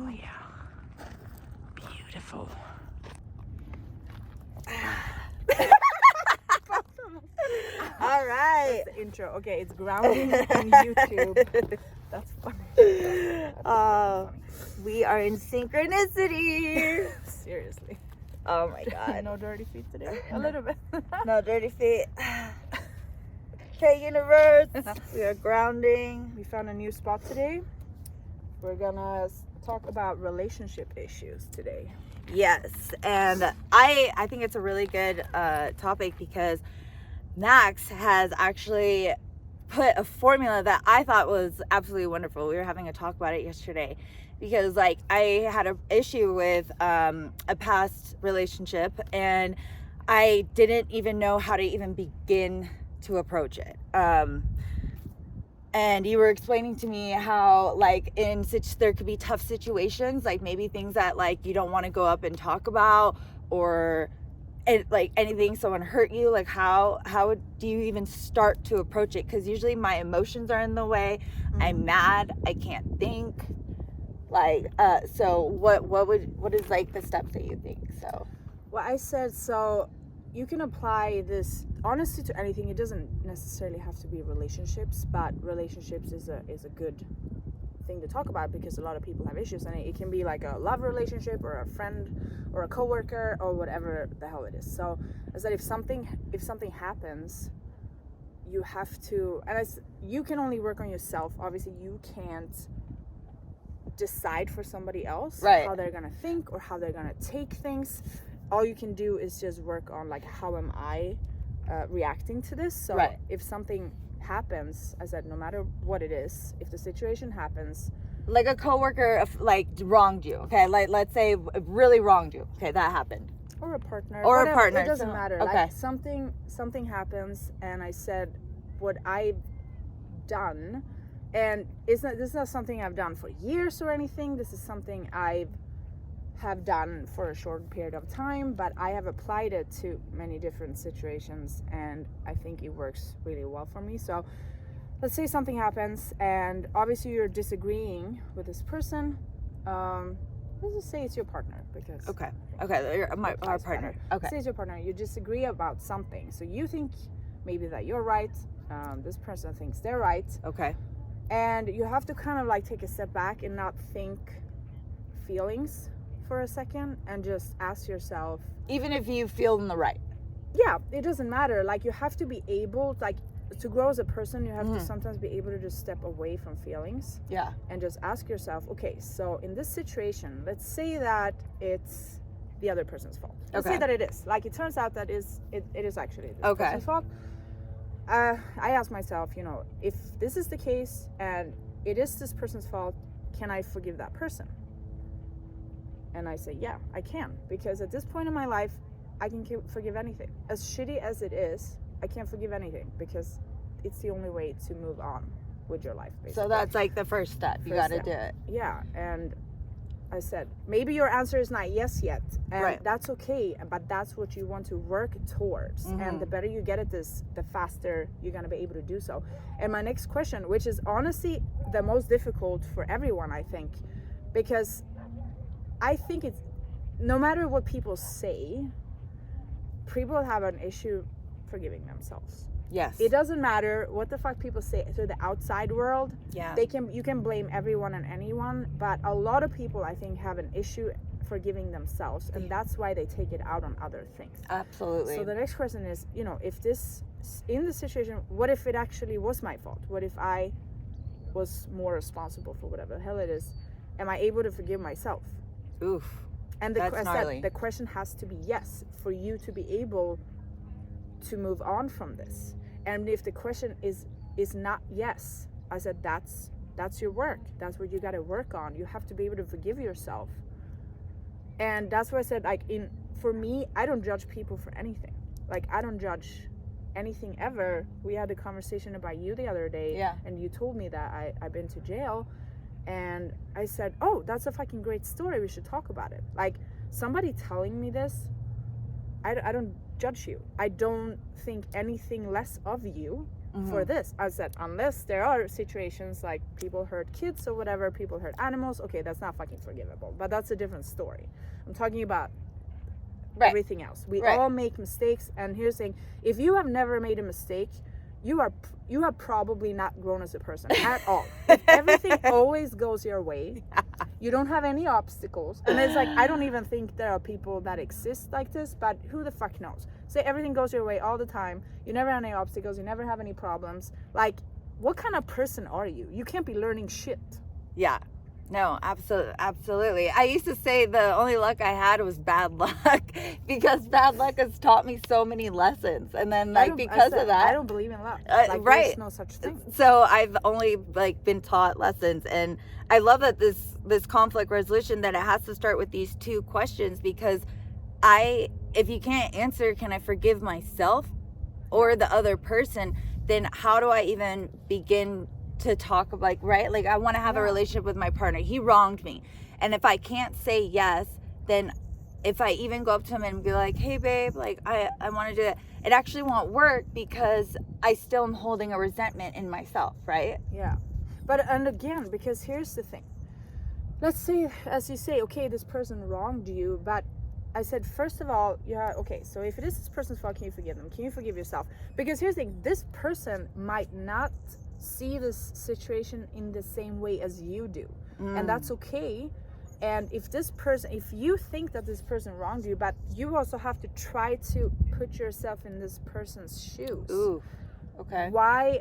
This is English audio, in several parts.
yeah. Beautiful. All right. That's the intro. Okay, it's grounding on YouTube. That's funny. We are in synchronicity. Seriously. Oh my god. No dirty feet today? A little bit. No dirty feet. Okay, universe. We are grounding. We found a new spot today. We're gonna talk about relationship issues today. Yes, and I think it's a really good topic because Maaxx has actually put a formula that I thought was absolutely wonderful. We were having a talk about it yesterday because like I had an issue with a past relationship and I didn't even know how to even begin to approach it. And you were explaining to me how like there could be tough situations, like maybe things that like you don't want to go up and talk about, or like anything someone hurt you, like how do you even start to approach it? Because usually my emotions are in the way. I'm mad, I can't think, like so what is like the steps that you think? So well, I said, so you can apply this honestly to anything. It doesn't necessarily have to be relationships, but relationships is a good thing to talk about because a lot of people have issues, and it can be like a love relationship or a friend or a coworker or whatever the hell it is. So I said, if something happens, you have to, and you can only work on yourself. Obviously you can't decide for somebody else how they're gonna think or how they're gonna take things. All you can do is just work on like, how am I reacting to this? So if something happens, I said, no matter what it is, if the situation happens, like a coworker like wronged you, okay, like let's say really wronged you, okay, that happened, or a partner, or whatever, a partner, it doesn't matter. Okay, like something happens, and I said what I've done, and this is not something I've done for years or anything. This is something I have done for a short period of time, but I have applied it to many different situations, and I think it works really well for me. So let's say something happens, and obviously you're disagreeing with this person. Let's just say it's your partner, because okay, our partner. Okay, say it's your partner. You disagree about something, so you think maybe that you're right. This person thinks they're right. Okay, and you have to kind of like take a step back and not think feelings for a second, and just ask yourself, even if you feel in the right, it doesn't matter. Like, you have to be able, like, to grow as a person, you have to sometimes be able to just step away from feelings, and just ask yourself, okay, so in this situation, let's say that it's the other person's fault. Let's say that it is, like, it turns out that it is actually this person's fault. I ask myself, if this is the case and it is this person's fault, can I forgive that person? And I say, yeah, I can, because at this point in my life, I can forgive anything. As shitty as it is, I can't forgive anything, because it's the only way to move on with your life, basically. So that's like the first step. You got to do it. Yeah, and I said, maybe your answer is not yes yet, and that's okay, but that's what you want to work towards. And the better you get at this, the faster you're going to be able to do so. And my next question, which is honestly the most difficult for everyone, I think, because I think it's, no matter what people say, people have an issue forgiving themselves. Yes. It doesn't matter what the fuck people say to the outside world. Yeah. You can blame everyone and anyone, but a lot of people, I think, have an issue forgiving themselves, and that's why they take it out on other things. Absolutely. So the next question is, if this, in the situation, what if it actually was my fault? What if I was more responsible for whatever the hell it is? Am I able to forgive myself? Oof. And the question has to be yes, for you to be able to move on from this. And if the question is not yes, I said that's your work. That's what you got to work on. You have to be able to forgive yourself. And that's why I said, like, for me, I don't judge people for anything. Like, I don't judge anything ever. We had a conversation about you the other day, and you told me that I've been to jail. And I said, oh, that's a fucking great story. We should talk about it. Like, somebody telling me this, I don't judge you. I don't think anything less of you. for this. I said, unless there are situations like people hurt kids or whatever, people hurt animals, okay, that's not fucking forgivable. But that's a different story. I'm talking about everything else. We all make mistakes, and here's the thing: if you have never made a mistake, you have probably not grown as a person at all. If everything always goes your way, you don't have any obstacles, and it's like, I don't even think there are people that exist like this, but who the fuck knows? Say everything goes your way all the time, you never have any obstacles, you never have any problems. Like, what kind of person are you? You can't be learning shit. Yeah. No, absolutely. I used to say the only luck I had was bad luck, because bad luck has taught me so many lessons. And then, like, because of that, I don't believe in luck. Like, there's no such thing. So I've only, like, been taught lessons. And I love that this conflict resolution, that it has to start with these two questions, because if you can't answer, can I forgive myself or the other person, then how do I even begin to talk about, like I want to have a relationship with my partner. He wronged me, and if I can't say yes, then if I even go up to him and be like, hey babe, like I want to do that, it actually won't work, because I still am holding a resentment in myself, right? Yeah. But, and again, because here's the thing, let's say, as you say, okay, this person wronged you, but I said, first of all, yeah, okay, so if it is this person's fault, can you forgive them? Can you forgive yourself? Because here's the thing, this person might not see this situation in the same way as you do, and that's okay. And if you think that this person wronged you, but you also have to try to put yourself in this person's shoes. Ooh, okay. Why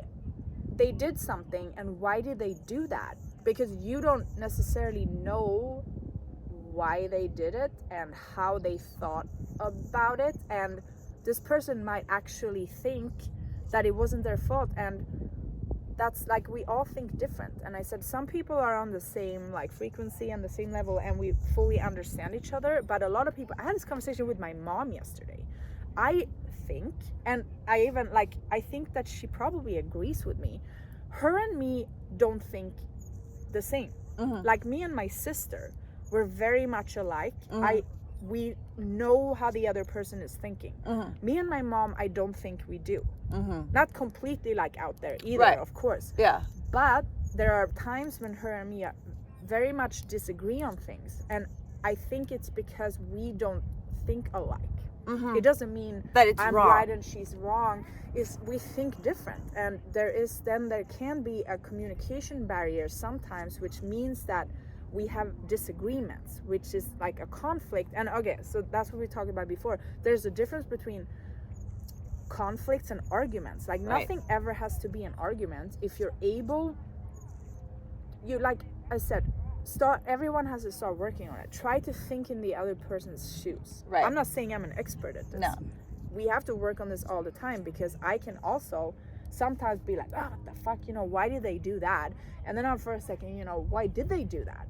they did something, and why did they do that? Because you don't necessarily know why they did it and how they thought about it, and this person might actually think that it wasn't their fault, and that's like, we all think different. And I said, some people are on the same like frequency and the same level, and we fully understand each other. But a lot of people, I had this conversation with my mom yesterday. I think, and I think that she probably agrees with me. Her and me don't think the same. Like, me and my sister, we're very much alike. We know how the other person is thinking. Me and my mom, I don't think we do. Not completely like out there either, of course. Yeah. But there are times when her and me very much disagree on things, and I think it's because we don't think alike. It doesn't mean that it's I'm wrong. right and she's wrong. We think different, and there can be a communication barrier sometimes, which means that we have disagreements, which is like a conflict. And okay, so that's what we talked about before. There's a difference between conflicts and arguments. Like, nothing ever has to be an argument if you're able, like I said, everyone has to start working on it. Try to think in the other person's shoes. I'm not saying I'm an expert at this. No. We have to work on this all the time, because I can also sometimes be like, oh, what the fuck, why did they do that? And then for a second, why did they do that?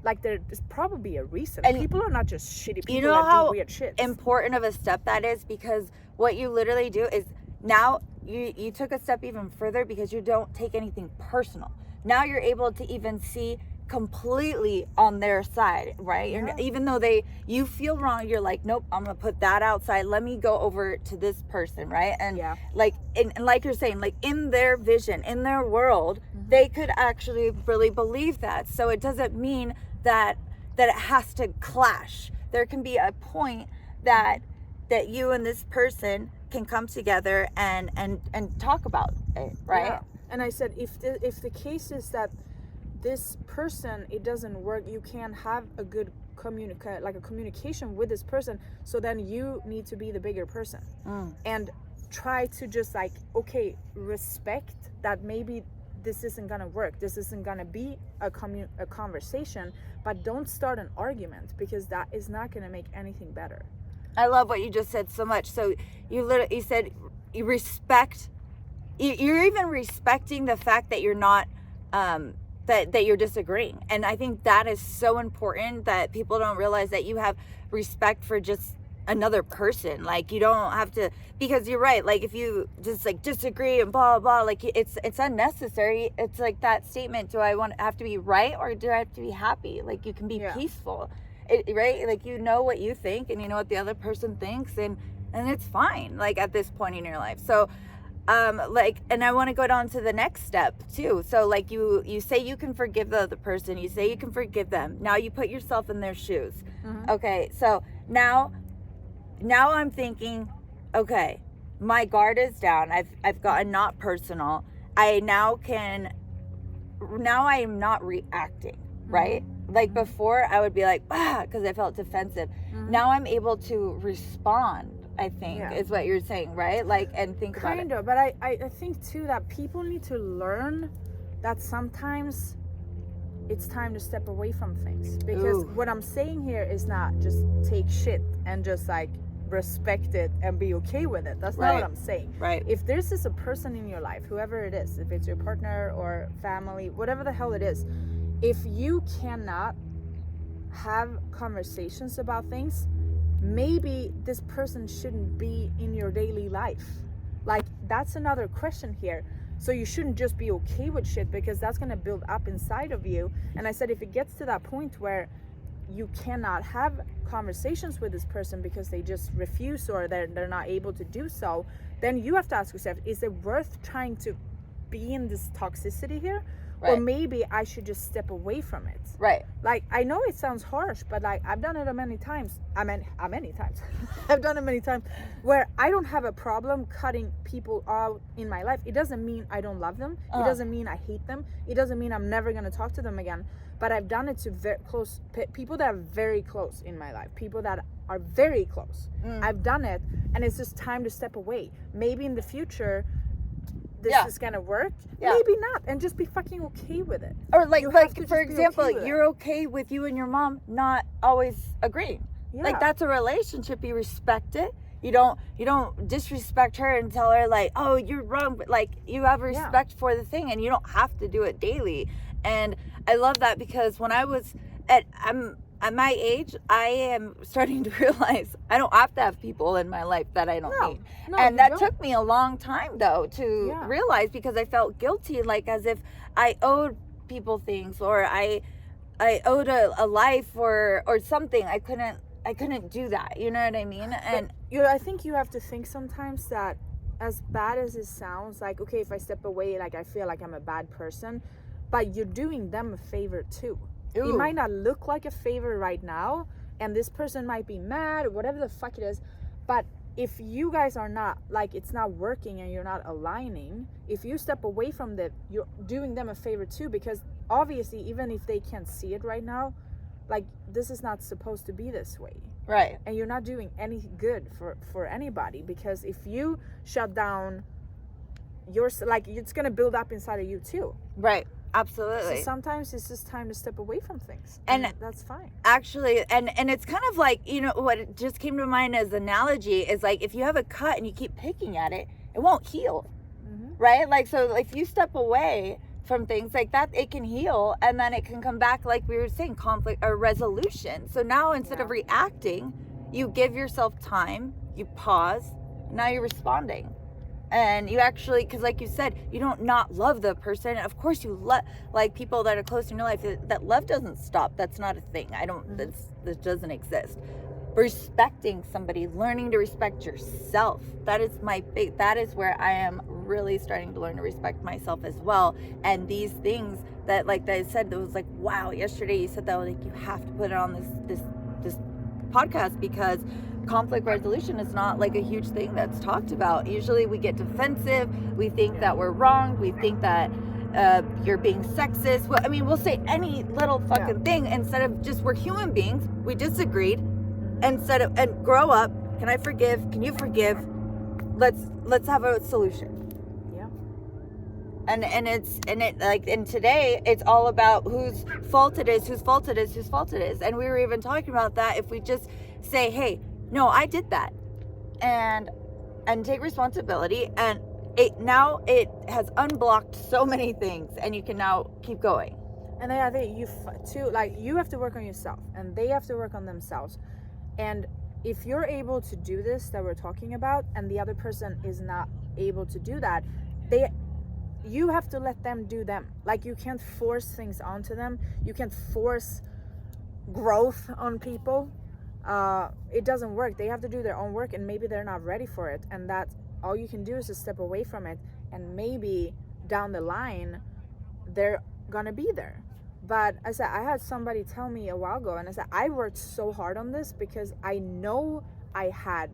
Like, there's probably a reason. And people are not just shitty people that do weird shit. Important of a step that is, because what you literally do is, now you took a step even further, because you don't take anything personal. Now you're able to even see completely on their side, right? Even though you feel wrong, you're like, nope, I'm gonna put that outside, let me go over to this person, right? And like, and like you're saying, like, in their vision, in their world, they could actually really believe that. So it doesn't mean that it has to clash. There can be a point that you and this person can come together and talk about it, right? And I said, if the case is that this person, it doesn't work, you can have a good communication with this person, so then you need to be the bigger person and try to just like, okay, respect that maybe this isn't gonna work, this isn't gonna be a conversation, but don't start an argument, because that is not gonna make anything better. I love what you just said so much. So you said you respect, you're even respecting the fact that you're not that you're disagreeing. And I think that is so important, that people don't realize that you have respect for just another person. Like, you don't have to, because you're right, like, if you just like disagree and blah blah, like, it's unnecessary. It's like that statement, do I have to be right, or do I have to be happy? Like, you can be peaceful, right? Like, you know what you think, and you know what the other person thinks, and it's fine, like, at this point in your life. So like, and I want to go down to the next step too. So like you say you can forgive the other person, you say you can forgive them. Now you put yourself in their shoes. Okay, so now I'm thinking, okay, my guard is down. I've gotten not personal. I am not reacting, right? Like before I would be like, because I felt defensive. Now I'm able to respond, I think, is what you're saying, right? Like, and think about it. Kind of, but I think too that people need to learn that sometimes it's time to step away from things. Because what I'm saying here is not just take shit and just like respect it and be okay with it. That's not what I'm saying. Right. If there's just a person in your life, whoever it is, if it's your partner or family, whatever the hell it is, if you cannot have conversations about things, maybe this person shouldn't be in your daily life. Like, that's another question here. So you shouldn't just be okay with shit, because that's going to build up inside of you. And I said, if it gets to that point where you cannot have conversations with this person because they just refuse, or they're not able to do so, then you have to ask yourself, is it worth trying to be in this toxicity here? Right. Or maybe I should just step away from it. Right. Like, I know it sounds harsh, but like, I've done it many times. Many times. I've done it many times where I don't have a problem cutting people out in my life. It doesn't mean I don't love them. It doesn't mean I hate them. It doesn't mean I'm never going to talk to them again. But I've done it to very close people that are very close in my life. People that are very close. I've done it, and it's just time to step away. Maybe in the future, this is gonna work, maybe not, and just be fucking okay with it. Or like for example, you're okay with you and your mom not always agreeing. Like, that's a relationship. You respect it. You don't disrespect her and tell her like, oh, you're wrong, but like, you have respect for the thing, and you don't have to do it daily. And I love that, because when I was at my age, I am starting to realize I don't have to have people in my life that I don't need. No, and that took me a long time though to realize, because I felt guilty, like as if I owed people things, or I owed a life or something. I couldn't do that. You know what I mean? And I think you have to think sometimes that, as bad as it sounds, like, okay, if I step away, like I feel like I'm a bad person, but you're doing them a favor too. It might not look like a favor right now, and this person might be mad or whatever the fuck it is, but if you guys are not, like, it's not working and you're not aligning, if you step away from that, you're doing them a favor too, because obviously, even if they can't see it right now, like, this is not supposed to be this way. Right. And you're not doing any good for anybody, because if you shut down, it's gonna build up inside of you too. Right. Absolutely. So sometimes it's just time to step away from things, and that's fine. Actually, and it's kind of like, you know, what just came to mind as analogy is like, if you have a cut and you keep picking at it, it won't heal, right? Like, so if you step away from things like that, it can heal, and then it can come back, like we were saying, conflict or resolution. So now, instead of reacting, you give yourself time, you pause, now you're responding. And you actually, because like you said, you don't not love the person. Of course you love, like, people that are close in your life. That love doesn't stop. That's not a thing. That doesn't exist. Respecting somebody, learning to respect yourself. That is where I am really starting to learn to respect myself as well. And these things that, like I said, that was like, wow, yesterday you said that, like, you have to put it on this podcast, because conflict resolution is not like a huge thing that's talked about. Usually we get defensive. We think that we're wrong. We think that you're being sexist. Well, I mean, we'll say any little fucking thing instead of just, we're human beings. We disagreed. Instead of, and grow up. Can I forgive? Can you forgive? Let's have a solution. Yeah. And today it's all about whose fault it is. And we were even talking about that. If we just say, hey, no, I did that, and take responsibility, and it has unblocked so many things, and you can now keep going. And then I think you have to work on yourself, and they have to work on themselves. And if you're able to do this that we're talking about, and the other person is not able to do that, you have to let them do them. Like, you can't force things onto them. You can't force growth on people. It doesn't work. They have to do their own work, and maybe they're not ready for it, and that all you can do is just step away from it, and maybe down the line they're gonna be there. But I said, I had somebody tell me a while ago, and I said, I worked so hard on this because I know I had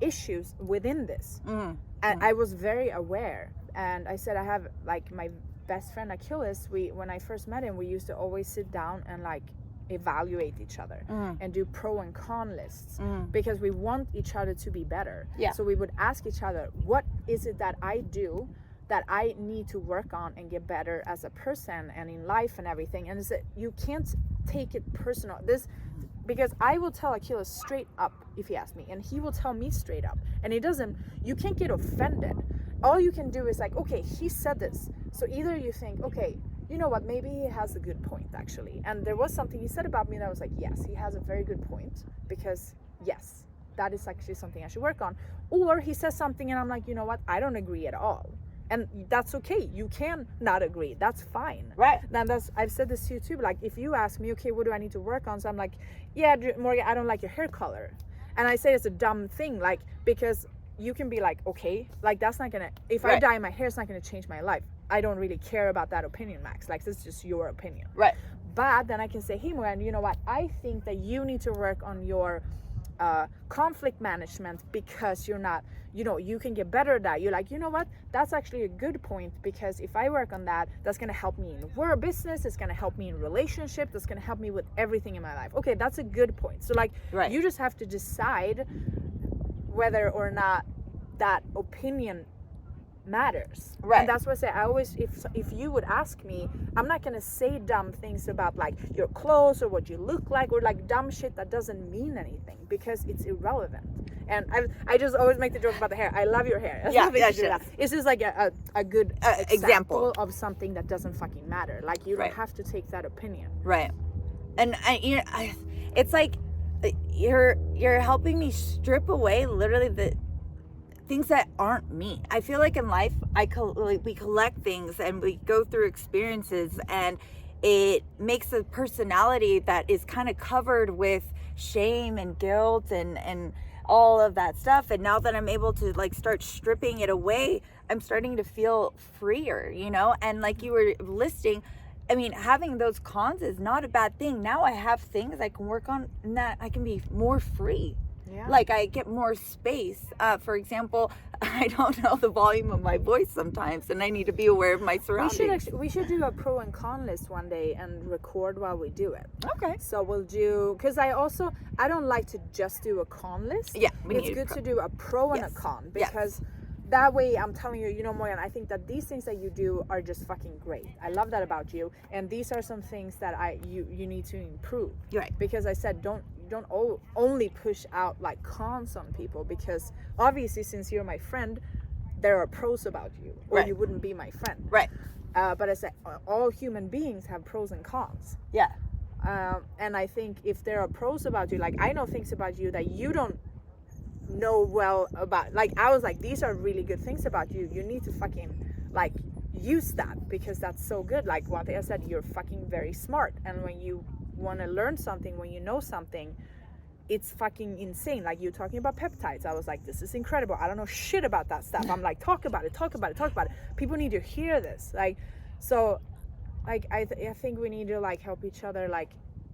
issues within this. And I was very aware. And I said, I have, like, my best friend Achilles, when I first met him, we used to always sit down and like evaluate each other and do pro and con lists because we want each other to be better. So we would ask each other, what is it that I do that I need to work on and get better as a person and in life and everything? And you can't take it personal. Because I will tell Achilles straight up if he asks me, and he will tell me straight up, and you can't get offended. All you can do is like, okay, he said this, so either you think, okay, you know what, maybe he has a good point actually, and there was something he said about me that I was like, yes, he has a very good point, because yes, that is actually something I should work on. Or he says something and I'm like, you know what, I don't agree at all. And that's okay. You can not agree. That's fine. Right. Now I've said this to you too. Like if you ask me, okay, what do I need to work on? So I'm like, yeah, Morgan, I don't like your hair color. And I say it's a dumb thing, like, because you can be like, okay, like that's not gonna, if I dye my hair, it's not gonna change my life. I don't really care about that opinion, Maaxx. Like this is just your opinion. Right. But then I can say, hey, Morgan, you know what? I think that you need to work on your conflict management, because you're not, you can get better at that. You're like, you know what, that's actually a good point, because if I work on that, that's going to help me in work, business, it's going to help me in relationship, that's going to help me with everything in my life. Okay, that's a good point. So like you just have to decide whether or not that opinion matters. And that's what I say, I always, if you would ask me, I'm not gonna say dumb things about like your clothes or what you look like, or like dumb shit that doesn't mean anything, because it's irrelevant. And I just always make the joke about the hair. I love your hair. It's just like a good example of something that doesn't fucking matter. Like you don't have to take that opinion. And it's like you're helping me strip away literally the things that aren't me. I feel like in life, we collect things and we go through experiences, and it makes a personality that is kind of covered with shame and guilt and all of that stuff. And now that I'm able to like start stripping it away, I'm starting to feel freer, and like you were listing, I mean, having those cons is not a bad thing. Now I have things I can work on, and that I can be more free. Like I get more space. For example, I don't know the volume of my voice sometimes, and I need to be aware of my surroundings. We should do a pro and con list one day and record while we do it. Okay. So we'll do, because I don't like to just do a con list. Yeah, it's good to do a pro and a con, because that way I'm telling you, Morgan, I think that these things that you do are just fucking great. I love that about you, and these are some things that you need to improve. Right. Because I said don't only push out like cons on people, because obviously since you're my friend, there are pros about you, or you wouldn't be my friend. Right. But I said all human beings have pros and cons. Yeah. And I think if there are pros about you, like I know things about you that you don't know well about, like I was like, these are really good things about you, you need to fucking like use that, because that's so good. Like one thing I said, you're fucking very smart, and when you want to learn something, when you know something, it's fucking insane. Like you talking about peptides, I was like, this is incredible, I don't know shit about that stuff. I'm like, talk about it, people need to hear this. Like, so like I think we need to like help each other, like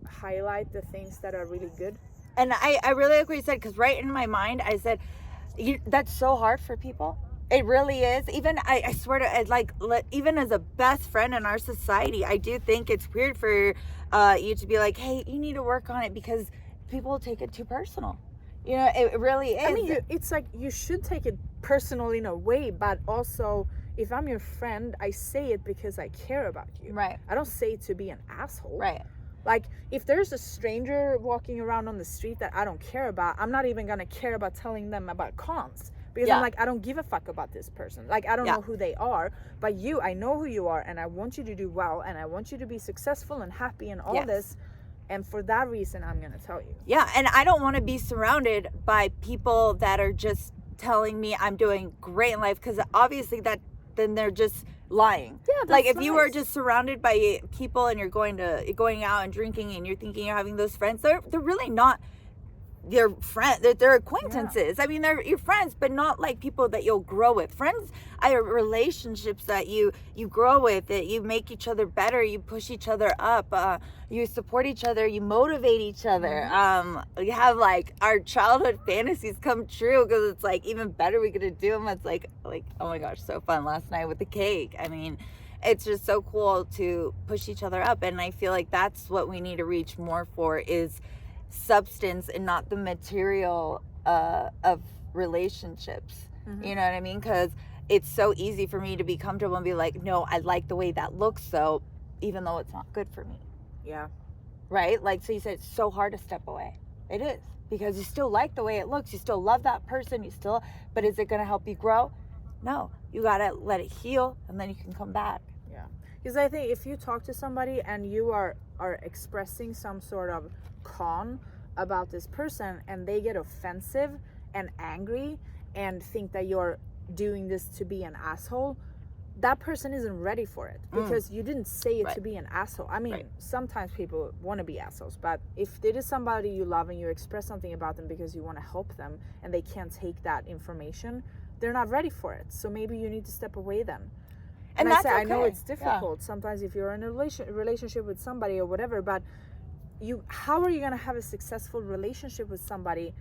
highlight the things that are really good. And I really like what you said, because right in my mind I said, that's so hard for people. It really is. Even I swear to, even as a best friend in our society, I do think it's weird for you to be like, hey, you need to work on it, because people take it too personal. It really is. I mean, it's like you should take it personal in a way, but also if I'm your friend, I say it because I care about you. Right. I don't say it to be an asshole. Right. Like if there's a stranger walking around on the street that I don't care about, I'm not even gonna care about telling them about cons. Because I'm like, I don't give a fuck about this person. Like, I don't know who they are, but I know who you are, and I want you to do well, and I want you to be successful and happy and all this. And for that reason, I'm going to tell you. Yeah, and I don't want to be surrounded by people that are just telling me I'm doing great in life, because obviously then they're just lying. Yeah, that's like if nice. you are just surrounded by people and you're going out and drinking and you're thinking you're having those friends, they're really not your friend, they're acquaintances. I mean, they're your friends, but not like people that you'll grow with. Friends are relationships that you grow with, that you make each other better, you push each other up, you support each other, you motivate each other. We have like our childhood fantasies come true, because it's like even better we get to do them. It's like oh my gosh, so fun last night with the cake. I mean, it's just so cool to push each other up, and I feel like that's what we need to reach more for, is substance and not the material of relationships. You know what I mean? Because it's so easy for me to be comfortable and be like, no, I like the way that looks, so even though it's not good for me. Yeah. Right? Like, so you said it's so hard to step away. It is, because you still like the way it looks, you still love that person, but is it going to help you grow? No, you got to let it heal, and then you can come back. Yeah. Because I think if you talk to somebody and you are expressing some sort of con about this person, and they get offensive and angry and think that you're doing this to be an asshole, that person isn't ready for it, because you didn't say it to be an asshole. I mean, sometimes people want to be assholes, but if it is somebody you love and you express something about them because you want to help them and they can't take that information, they're not ready for it. So maybe you need to step away then. And I say, okay. I know it's difficult sometimes if you're in a relationship with somebody or whatever, but how are you going to have a successful relationship with somebody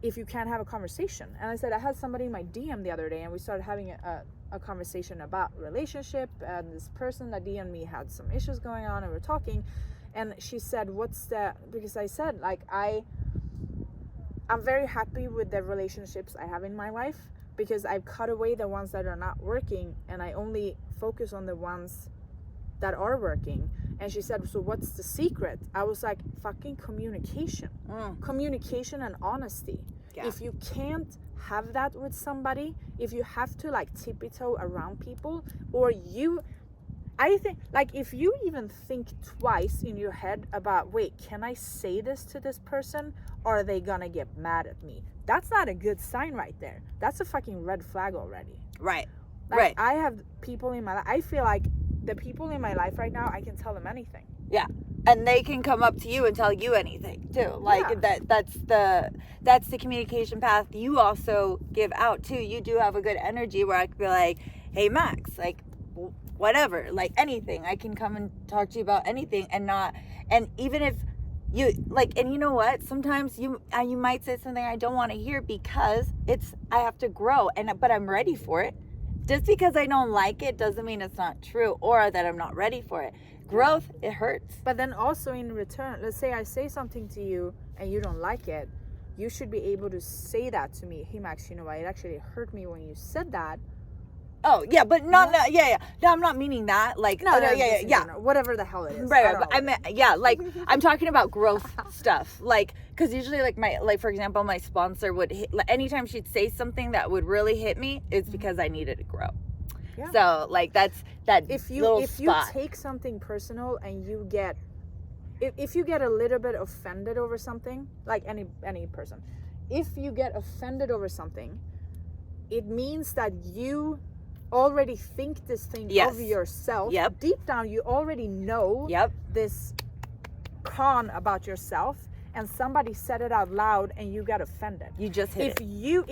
if you can't have a conversation? And I said, I had somebody in my DM the other day, and we started having a conversation about relationship, and this person that DM'd me had some issues going on, and we're talking, and she said, because I said, like, I'm very happy with the relationships I have in my life, because I've cut away the ones that are not working, and I only focus on the ones that are working. And she said, so what's the secret? I was like, fucking communication. Communication and honesty. Yeah. If you can't have that with somebody, if you have to like tippy-toe around people, or I think, like, if you even think twice in your head about, wait, can I say this to this person? Or are they gonna get mad at me? That's not a good sign right there. That's a fucking red flag already. Right. Like, right. I have people in my life, I feel like the people in my life right now, I can tell them anything. Yeah. And they can come up to you and tell you anything too. Like that's the communication path you also give out too. You do have a good energy where I could be like, hey Maaxx, like whatever, like anything. I can come and talk to you about anything, and even if you like, and you know what? Sometimes you might say something I don't want to hear because I have to grow, but I'm ready for it. Just because I don't like it doesn't mean it's not true, or that I'm not ready for it. Growth, it hurts. But then also in return, let's say I say something to you and you don't like it, you should be able to say that to me. Hey Maaxx, you know what? It actually hurt me when you said that. Oh yeah, but not yeah. No, I'm not meaning that. Like whatever the hell it is. Right. But I mean, like I'm talking about growth stuff. Like, because usually, like for example, my sponsor would hit, anytime she'd say something that would really hit me, it's because I needed to grow. Yeah. So like that's that. If you take something personal and you get, if you get a little bit offended over something, like any person, if you get offended over something, it means that you already think this thing of yourself. Yep. Deep down you already know this con about yourself, and somebody said it out loud and you got offended. You just hit it.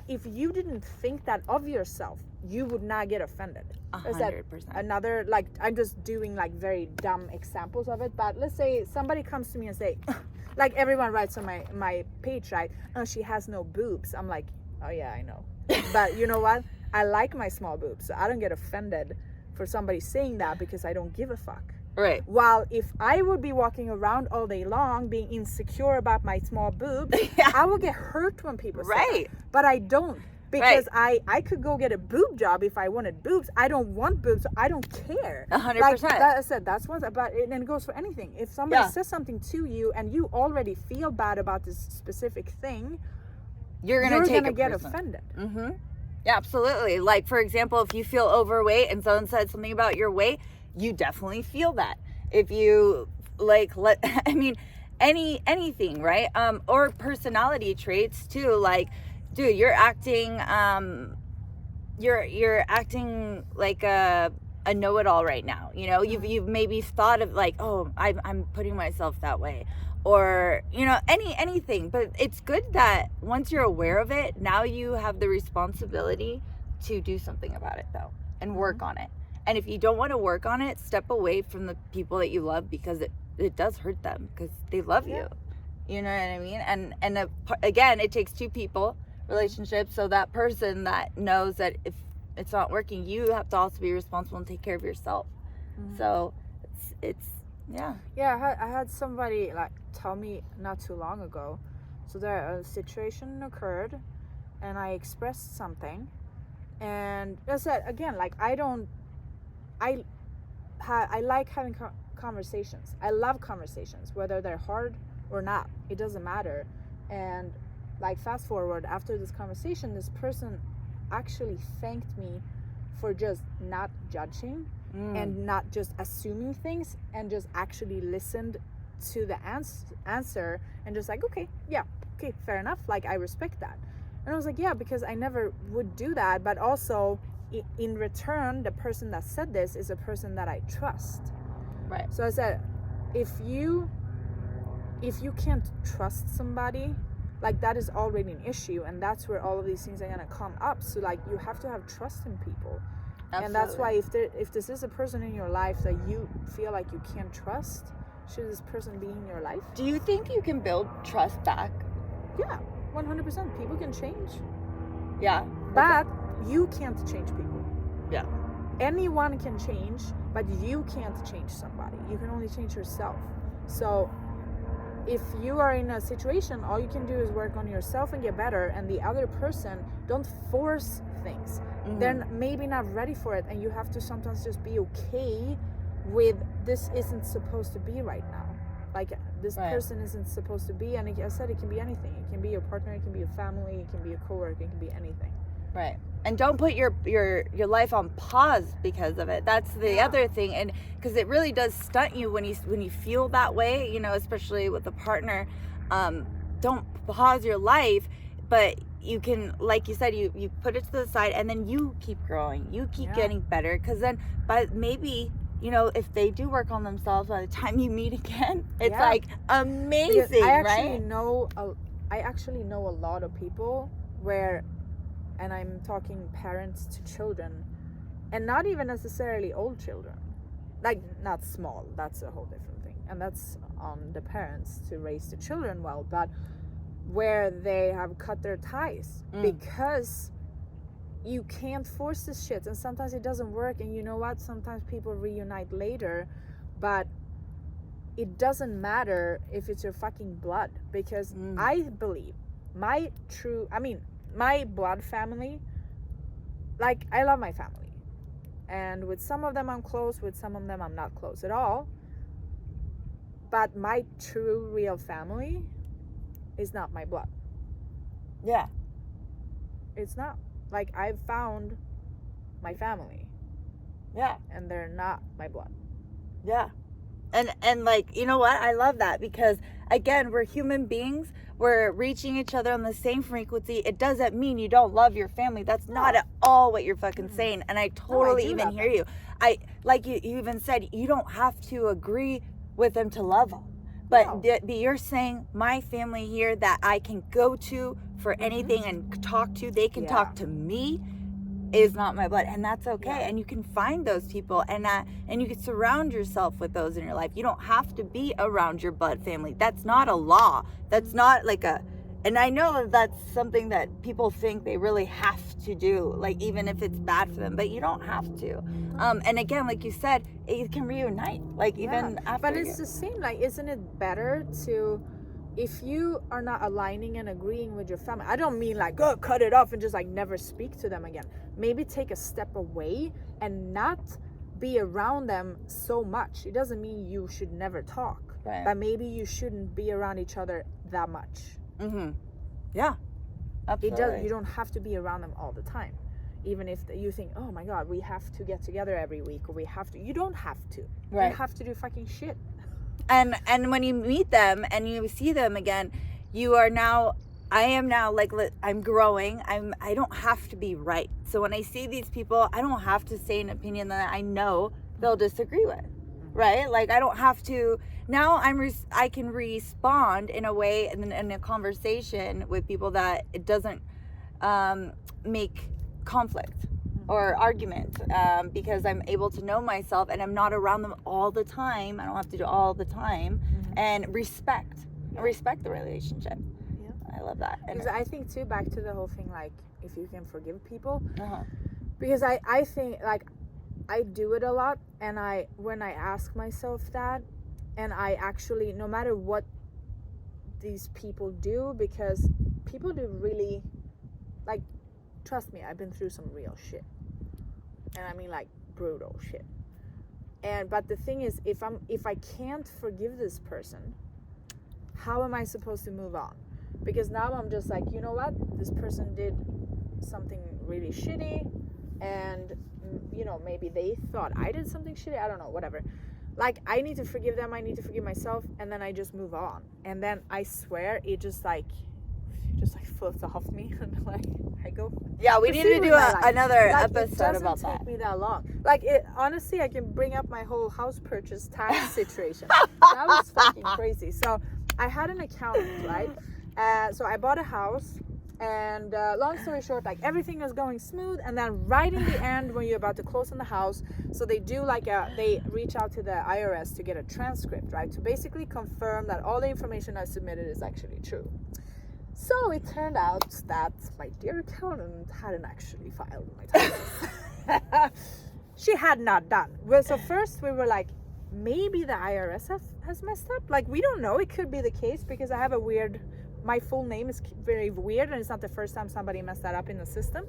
If you didn't think that of yourself, you would not get offended. 100%. Another, like, I'm just doing like very dumb examples of it, but let's say somebody comes to me and say, like everyone writes on my page, right? Oh, she has no boobs. I'm like, oh yeah, I know. But you know what? I like my small boobs, so I don't get offended for somebody saying that, because I don't give a fuck. Right. While if I would be walking around all day long being insecure about my small boobs, I would get hurt when people say that. But I don't, because I could go get a boob job if I wanted boobs. I don't want boobs, so I don't care. 100%. Like that, I said, that's one, but and it goes for anything. If somebody says something to you and you already feel bad about this specific thing, you're gonna get offended. Mm-hmm. Yeah, absolutely. Like, for example, if you feel overweight and someone said something about your weight, you definitely feel that. If you anything, right? Or personality traits too. Like, dude, you're acting like a know-it-all right now. You know, you've maybe thought of like, oh, I'm putting myself that way, or you know, anything. But it's good that once you're aware of it, now you have the responsibility to do something about it though, and work on it. And if you don't want to work on it, step away from the people that you love, because it does hurt them, because they love you. You know what I mean? And again, it takes two people relationships. So that person that knows that if it's not working, you have to also be responsible and take care of yourself. So it's I had somebody like tell me not too long ago. So there a situation occurred, and I expressed something, and I said again, like I like having conversations. I love conversations, whether they're hard or not. It doesn't matter. And like fast forward, after this conversation, this person actually thanked me for just not judging and not just assuming things, and just actually listened to the answer and just like, okay, fair enough, like I respect that. And I was like, yeah, because I never would do that, but also in return, the person that said this is a person that I trust. Right. So I said, if you can't trust somebody, like that is already an issue, and that's where all of these things are gonna come up. So like you have to have trust in people. Absolutely. And that's why if this is a person in your life that you feel like you can't trust, should this person be in your life? Do you think you can build trust back? Yeah, 100%. People can change. Yeah. But you can't change people. Yeah. Anyone can change, but you can't change somebody. You can only change yourself. So if you are in a situation, all you can do is work on yourself and get better, and the other person, don't force things. They're maybe not ready for it, and you have to sometimes just be okay with this isn't supposed to be right now. Like this person isn't supposed to be, and like I said, it can be anything. It can be your partner, it can be your family, it can be a coworker, it can be anything. Right. And don't put your life on pause because of it. That's the other thing, and because it really does stunt you when you feel that way, you know, especially with a partner. Don't pause your life, but you can, like you said, you put it to the side, and then you keep growing, you keep getting better, because then maybe, you know, if they do work on themselves, by the time you meet again, it's like amazing. Because I actually know a lot of people where, and I'm talking parents to children, and not even necessarily old children, like not small, that's a whole different thing, and that's on the parents to raise the children well, but where they have cut their ties because you can't force this shit, and sometimes it doesn't work, and you know what, sometimes people reunite later, but it doesn't matter if it's your fucking blood, because I believe my blood family, like I love my family, and with some of them I'm close, with some of them I'm not close at all, but my true real family is not my blood. Yeah. It's not. Like I've found my family. Yeah. And they're not my blood. Yeah. And like, you know what? I love that, because again, we're human beings. We're reaching each other on the same frequency. It doesn't mean you don't love your family. That's not at all what you're fucking saying. And I totally even hear you. Like you even said, you don't have to agree with them to love them. But you're saying my family here that I can go to for anything and talk to, they can talk to me, is not my blood, and that's okay. And you can find those people, and you can surround yourself with those in your life. You don't have to be around your blood family. That's not a law. That's not like and I know that's something that people think they really have to do, like even if it's bad for them, but you don't have to. And again, like you said, it can reunite, like even after. But it's the same, like, isn't it better to, if you are not aligning and agreeing with your family, I don't mean like, go cut it off and just like never speak to them again. Maybe take a step away and not be around them so much. It doesn't mean you should never talk, but maybe you shouldn't be around each other that much. Yeah, absolutely. You don't have to be around them all the time, even if you think, oh my god, we have to get together every week, or you don't have to. You have to do fucking shit. And when you meet them and you see them again, you are now I am now like I'm growing. I don't have to be right. So when I see these people, I don't have to say an opinion that I know they'll disagree with, right? Like I don't have to. Now I can respond in a way and in a conversation with people that it doesn't make conflict or argument, because I'm able to know myself and I'm not around them all the time. I don't have to do it all the time, and respect the relationship. I love that. Because I think too, back to the whole thing, like if you can forgive people, because I think like I do it a lot, and when I ask myself that, and I actually, no matter what these people do, because people do really, like, trust me, I've been through some real shit, and I mean like brutal shit. But the thing is, if I can't forgive this person, how am I supposed to move on? Because now I'm just like, you know what? This person did something really shitty, and you know, maybe they thought I did something shitty. I don't know, whatever. Like, I need to forgive them. I need to forgive myself, and then I just move on. And then I swear, it just floats off me, and like I go. Yeah, we need to do another episode about that. It doesn't take me that long. Like, honestly, I can bring up my whole house purchase tax situation. That was fucking crazy. So I had an accountant, right? So I bought a house, and long story short, like everything was going smooth, and then right in the end, when you're about to close on the house, so they do they reach out to the IRS to get a transcript, right, to basically confirm that all the information I submitted is actually true. So it turned out that my dear accountant hadn't actually filed my taxes. She had not done. Well, so first we were like, maybe the IRS has messed up. Like, we don't know. It could be the case, because I have my full name is very weird, and it's not the first time somebody messed that up in the system.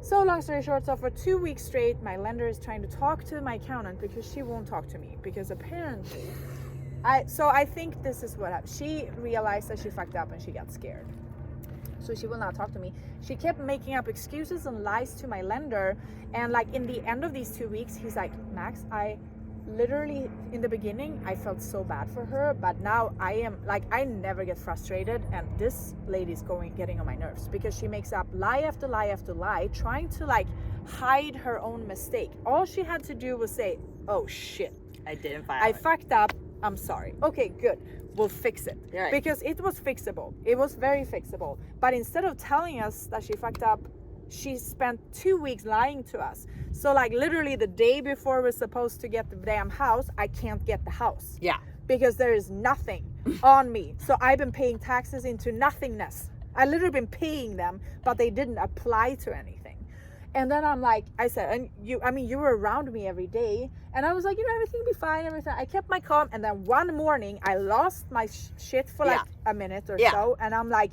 So long story short, so for 2 weeks straight, my lender is trying to talk to my accountant, because she won't talk to me, because apparently I think this is what happened. She realized that she fucked up, and she got scared. So she will not talk to me. She kept making up excuses and lies to my lender. And like in the end of these 2 weeks, he's like, Maaxx, I literally, in the beginning, I felt so bad for her, but now I am like, I never get frustrated, and this lady's getting on my nerves, because she makes up lie after lie after lie, trying to like hide her own mistake. All she had to do was say, oh shit, I fucked up, I'm sorry. Okay, good, we'll fix it. Right. Because it was fixable. It was very fixable. But instead of telling us that she fucked up, she spent 2 weeks lying to us. So like literally the day before we're supposed to get the damn house, I can't get the house. Yeah. Because there is nothing on me. So I've been paying taxes into nothingness. I literally been paying them, but they didn't apply to anything. And then I'm like, I said, and you were around me every day. And I was like, everything will be fine, everything. I kept my calm. And then one morning I lost my shit for like a minute or so. And I'm like,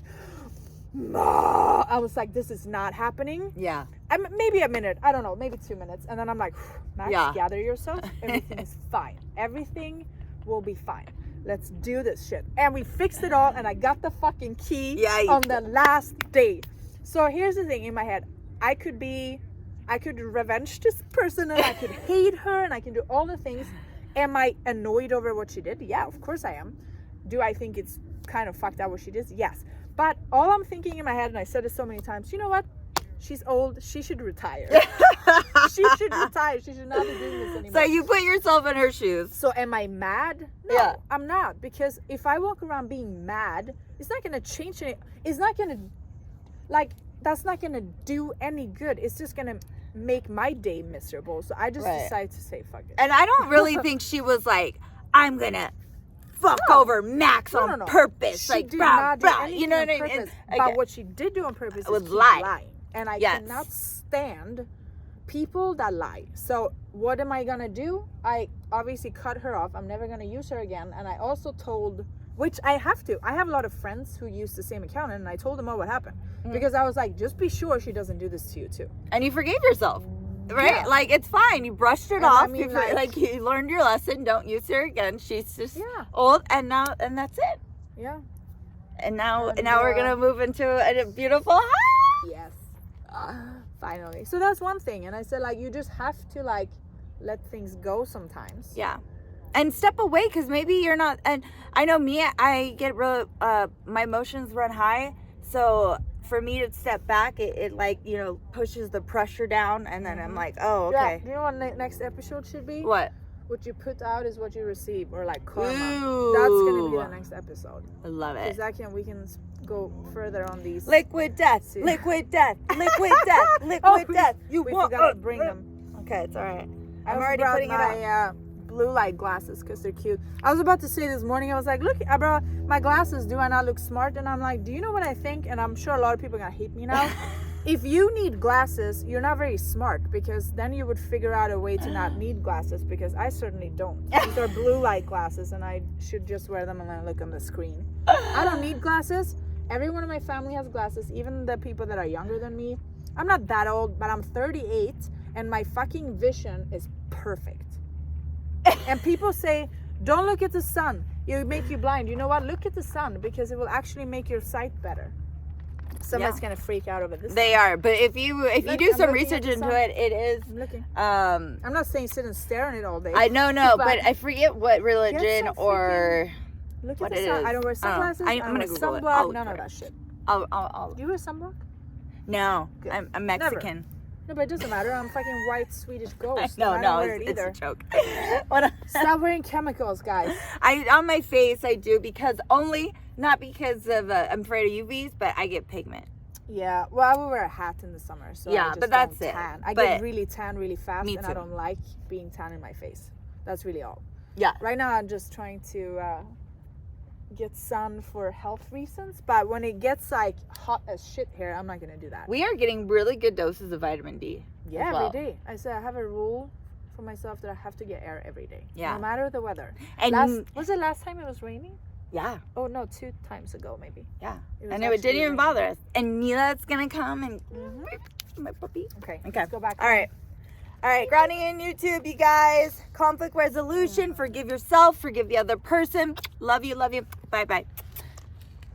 no. I was like, this is not happening. Yeah. Maybe a minute. I don't know. Maybe 2 minutes. And then I'm like, Maaxx, gather yourself. Everything is fine. Everything will be fine. Let's do this shit. And we fixed it all. And I got the fucking key on the last day. So here's the thing in my head. I could revenge this person, and I could hate her, and I can do all the things. Am I annoyed over what she did? Yeah, of course I am. Do I think it's kind of fucked up what she did? Yes. But all I'm thinking in my head, and I said it so many times, you know what? She's old. She should retire. She should retire. She should not be doing this anymore. So you put yourself in her shoes. So am I mad? No, I'm not. Because if I walk around being mad, it's not going to change anything. It's not going to, like, that's not going to do any good. It's just going to make my day miserable. So I just decided to say fuck it. And I don't really think she was like, I'm going to fuck over Maaxx on purpose. She like, did not do anything you know on what I mean? purpose. But what she did do on purpose is keep lying. And I cannot stand people that lie. So what am I going to do? I obviously cut her off. I'm never going to use her again. And I also told... Which I have to. I have a lot of friends who use the same accountant, and I told them all what happened. Because I was like, just be sure she doesn't do this to you too. And you forgave yourself, right? Yeah. Like, it's fine. You brushed it off. You learned your lesson. Don't use her again. She's just old, and that's it. Yeah. And now we're going to move into a beautiful house. Yes. Finally. So that's one thing. And I said, like, you just have to, like, let things go sometimes. Yeah. And step away, because maybe you're not, and I know me, I get real, my emotions run high, So for me to step back, it like, you know, pushes the pressure down, and then I'm like, oh, okay. Yeah. Do you know what next episode should be? What? What you put out is what you receive, or like karma. Ooh. That's gonna be the next episode. I love it. Because we can go further on these. Liquid death, See. liquid death, liquid death, liquid Oh, death. You we want forgot to bring them. Okay, it's all right. I I'm also already brought putting it my blue light glasses because they're cute. I was about to say this morning, I was like, look, I brought my glasses. Do I not look smart? And I'm like, do you know what I think? And I'm sure a lot of people are going to hate me now. If you need glasses, you're not very smart, because then you would figure out a way to not need glasses, because I certainly don't. These are blue light glasses, and I should just wear them when I look on the screen. I don't need glasses. Everyone in my family has glasses, even the people that are younger than me. I'm not that old, but I'm 38, and my fucking vision is perfect. And people say, don't look at the sun. It'll make you blind. You know what? Look at the sun, because it will actually make your sight better. Someone's gonna freak out over this. They are, but if you do some research into it, it is. I'm looking. I'm not saying sit and stare at it all day. I know, but I forget what religion or look what at the it sun. is. I don't wear sunglasses. I'm gonna wear Google it. sunblock. None of that shit. I'll. Do you wear sunblock? No, Good. I'm Mexican. Never. No, but it doesn't matter. I'm fucking white Swedish ghost. No, I don't wear it it's either. a joke. Stop wearing chemicals, guys. On my face I do, because not because of I'm afraid of UVs, but I get pigment. Yeah, well, I would wear a hat in the summer, so yeah, I just but that's don't it. tan. I but get really tan really fast, me and too. I don't like being tan in my face. That's really all. Yeah. Right now, I'm just trying to get sun for health reasons, but when it gets like hot as shit here, I'm not gonna do that. We are getting really good doses of vitamin D. Yeah, as well. every day. I said I have a rule for myself that I have to get air every day. Yeah. No matter the weather. And was it last time it was raining? yeah. Oh no, 2 times ago maybe. Yeah. It And it didn't even bother us. And Neela's gonna come and my puppy. Okay. Okay. Let's go back. All right, grounding in YouTube, you guys. Conflict resolution. Forgive yourself. Forgive the other person. Love you. Love you. Bye bye.